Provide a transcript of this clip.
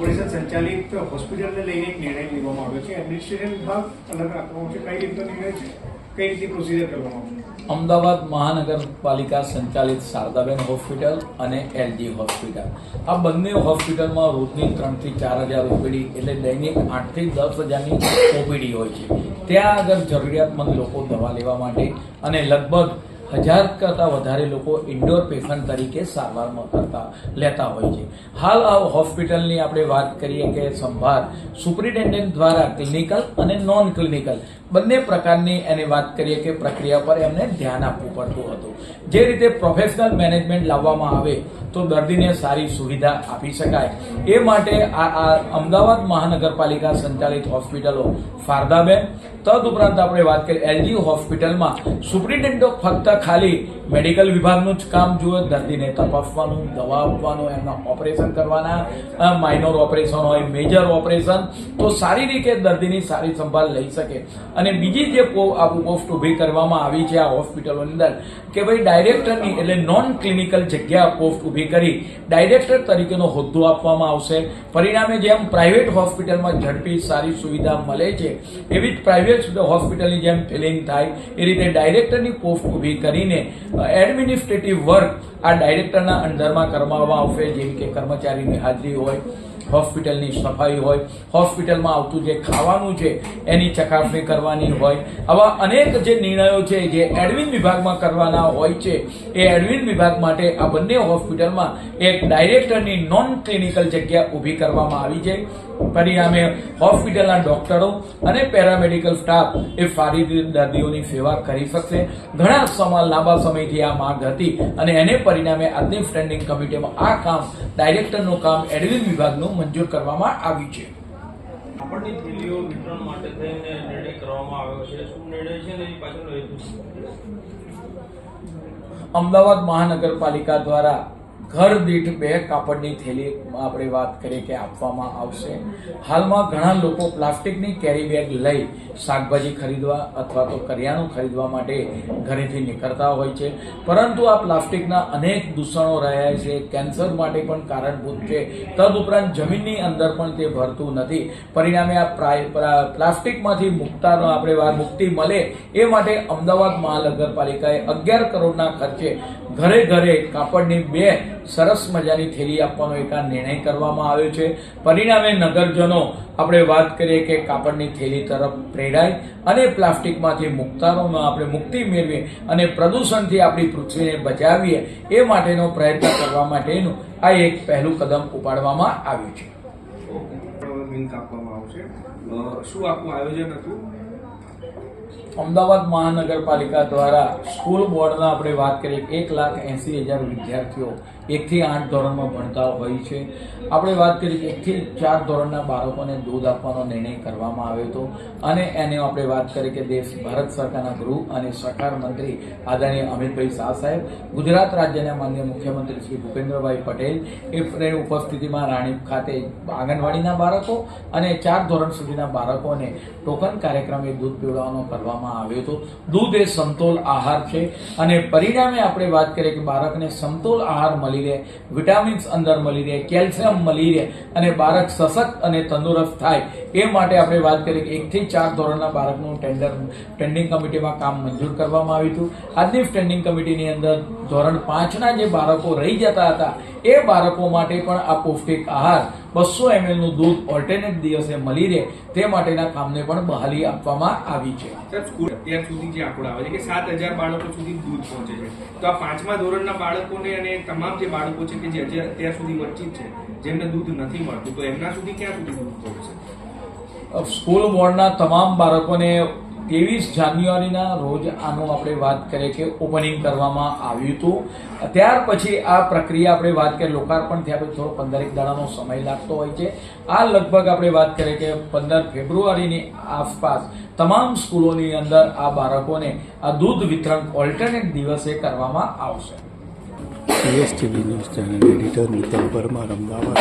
Corporation સંચાલિત હોસ્પિટલને લઈને એક નિર્ણય લેવામાં આવ્યો છે. એડમિનિસ્ટ્રેશન વિભાગ અલગ રાખવામાં આવશે. કઈ રીતનો નિર્ણય છે, કઈ રીતે પ્રોસિજર કરવામાં આવશે? અમદાવાદ મહાનગરપાલિકા સંચાલિત શારદાબેન હોસ્પિટલ અને એલજી હોસ્પિટલ, આ બંને હોસ્પિટલમાં રોજની 3 થી 4 હજાર ઓપીડી એટલે દૈનિક 8 થી 10 હજારની ઓપીડી હોય છે. ત્યાં આગળ જરૂરિયાતમંદ લોકો દવા લેવા માટે અને લગભગ 1000 કરતાં વધારે લોકો ઇન્ડોર પેશન્ટ તરીકે સારવારમાં લેતા હોય છે. હાલ આ હોસ્પિટલની આપણે વાત કરીએ કે સંભાળ સુપ્રિન્ટેન્ડન્ટ દ્વારા ક્લિનિકલ અને નોન ક્લિનિકલ બંને પ્રકારની એની વાત કરીએ કે પ્રક્રિયા પર એમને ધ્યાન આપવું પડતું હતું. જે રીતે પ્રોફેશનલ મેનેજમેન્ટ લાવવામાં આવે તો દર્દીને સારી સુવિધા આપી શકાય એ માટે આ અમદાવાદ મહાનગરપાલિકા સંચાલિત હોસ્પિટલો શારદાબેન, તદુપરાંત આપણે વાત કરીએ એલજી હોસ્પિટલમાં સુપ્રિન્ટેન્ડન્ટો ફક્ત ખાલી મેડિકલ વિભાગનું જ કામ જુએ, દર્દીને તપાસવાનું, દવા આપવાનું, એમના ઓપરેશન કરવાના, માઇનોર ઓપરેશન હોય, મેજર ઓપરેશન, તો સારી રીતે દર્દીની સારી સંભાળ લઈ શકે. અને બીજી જે પોસ્ટ ઊભી કરવામાં આવી છે આ હોસ્પિટલોની અંદર કે ભાઈ ડાયરેક્ટરની એટલે નોન ક્લિનિકલ જગ્યા પોસ્ટ ઊભી કરી ડાયરેક્ટર તરીકેનો હોદ્દો આપવામાં આવશે. પરિણામે જેમ પ્રાઇવેટ હોસ્પિટલમાં ઝડપી સારી સુવિધા મળે છે એવી જ પ્રાઇવેટ હોસ્પિટલની જેમ ફિલિંગ થાય એ રીતે ડાયરેક્ટરની પોસ્ટ ઊભી કરીને એડમિનિસ્ટ્રેટિવ વર્ક આ ડાયરેક્ટરના અંડરમાં કરવામાં આવશે. જેમ કે કર્મચારીની હાજરી હોય, હોસ્પિટલની સફાઈ હોય, હોસ્પિટલમાં આવતું જે ખાવાનું છે એની ચકાસણી કરવાની હોય, આવા અનેક જે નિર્ણયો છે જે એડમિન વિભાગમાં કરવાના હોય છે એ એડમિન વિભાગ માટે આ બંને હોસ્પિટલમાં એક ડાયરેક્ટરની નોન ક્લિનિકલ જગ્યા ઊભી કરવામાં આવી છે. પરિણામે હોસ્પિટલના ડોક્ટરો અને પેરામેડિકલ સ્ટાફ એ સારી રીતે દર્દીઓની સેવા કરી શકશે. ઘણા લાંબા સમયથી આ માંગ હતી અને એને પરિણામે આજની સ્ટેન્ડિંગ કમિટીમાં આ કામ ડાયરેક્ટરનું કામ એડમિન વિભાગનું મંજૂર કરવામાં આવ્યું છે. કાપડની થેલીઓ વિતરણ માટે થઈને નિર્ણય કરવામાં આવ્યો છે. શું નિર્ણય છે ને એ પાછળનો હેતુ? અમદાવાદ મહાનગરપાલિકા દ્વારા ઘર દીઠ 2 કાપડની થેલી આપણે વાત કરીએ કે આપવામાં આવશે. હાલમાં ઘણા લોકો પ્લાસ્ટિકની કેરી બેગ લઈ શાકભાજી ખરીદવા અથવા તો કરિયાણું ખરીદવા માટે ઘરેથી નીકળતા હોય છે, પરંતુ આ પ્લાસ્ટિકના અનેક દૂષણો રહ્યા છે, કેન્સર માટે પણ કારણભૂત છે. તદુપરાંત જમીનની અંદર પણ તે ભરતું નથી. પરિણામે આ પ્લાસ્ટિકમાંથી મુક્તિ મળે એ માટે અમદાવાદ મહાનગરપાલિકાએ 11 કરોડના ખર્ચે ઘરે ઘરે કાપડની 2 સરસ મજાની થેલી આપવાનો એક નિર્ણય કરવામાં આવ્યો છે. પરિણામે નગરજનો આપણે વાત કરીએ કે કાપડની થેલી તરફ પ્રેરાય અને પ્લાસ્ટિકમાંથી આપણે મુક્તિ મેળવીએ અને પ્રદૂષણથી આપણી પૃથ્વીને બચાવીએ એ માટેનો પ્રયત્ન કરવા માટેનું આ એક પહેલું કદમ ઉપાડવામાં આવ્યું છે. શું આખું આયોજન હતું? અમદાવાદ મહાનગરપાલિકા દ્વારા સ્કૂલ બોર્ડના આપણે વાત કરીએ 1,80,000 વિદ્યાર્થીઓ 1 થી 8 ધોરણમાં ભણતા હોય છે. આપણે વાત કરીએ કે 1 થી 4 ધોરણના બાળકોને દૂધ આપવાનો નિર્ણય કરવામાં આવ્યો હતો અને એને આપણે વાત કરીએ કે ભારત સરકારના ગૃહ અને સહકાર મંત્રી આદરણીય અમિતભાઈ શાહ સાહેબ, ગુજરાત રાજ્યના માનનીય મુખ્યમંત્રી શ્રી ભૂપેન્દ્રભાઈ પટેલ એ ઉપસ્થિતિમાં રાણીપ ખાતે આંગણવાડીના બાળકો અને 4 ધોરણ સુધીના બાળકોને ટોકન કાર્યક્રમે દૂધ પીવડાવવાનો કરવામાં આવ્યો હતો. દૂધ એ સમતોલ આહાર છે અને પરિણામે આપણે વાત કરીએ કે બાળકને સમતોલ આહાર મળી રહે, વિટામિન્સ અંદર મળી રહે, કેલ્શિયમ મળી રહે અને બાળક સશક્ત અને તંદુરસ્ત થાય એ માટે આપણે વાત કરીએ કે 1 થી 4 ધોરણના બાળકનું સ્ટેન્ડિંગ કમિટીમાં કામ મંજૂર કરવામાં આવ્યું હતું. આજની સ્ટેન્ડિંગ કમિટીની અંદર ધોરણ 5ના જે બાળકો રહી જતા હતા એ બાળકો માટે પણ આ પૌષ્ટિક આહાર 200 ml નું દૂધ ઓલ્ટરનેટ દિવસે મળી રહે તે માટેના કામને પણ બહાલી આપવામાં આવી છે. અત્યાર સુધી જે આંકડો આવે છે કે 7,000 બાળકો સુધી દૂધ પહોંચે છે, તો આ 5મા ધોરણના બાળકોને અને તમામ જે બાળકો છે કે જે અત્યાર સુધી વંચિત છે, જેમને દૂધ નથી મળતું, તો એમના સુધી ક્યાં સુધી દૂધ પહોંચશે? સ્કૂલ બોર્ડના તમામ બાળકોને 23 જાન્યુઆરીના રોજ આનું આપણે વાત કરીએ કે ઓપનિંગ કરવામાં આવ્યું હતું. ત્યાર પછી આ પ્રક્રિયા આપણે વાત કરીએ લોકાર્પણ થયા પછી થોડો 15 દાડાનો સમય લાગતો હોય છે. આ લગભગ આપણે વાત કરીએ કે 15 ફેબ્રુઆરીની આસપાસ તમામ સ્કૂલોની અંદર આ બાળકોને આ દૂધ વિતરણ ઓલ્ટરનેટ દિવસે કરવામાં આવશે. CSTV news channel editor Mittal Parmar, Ahmedabad.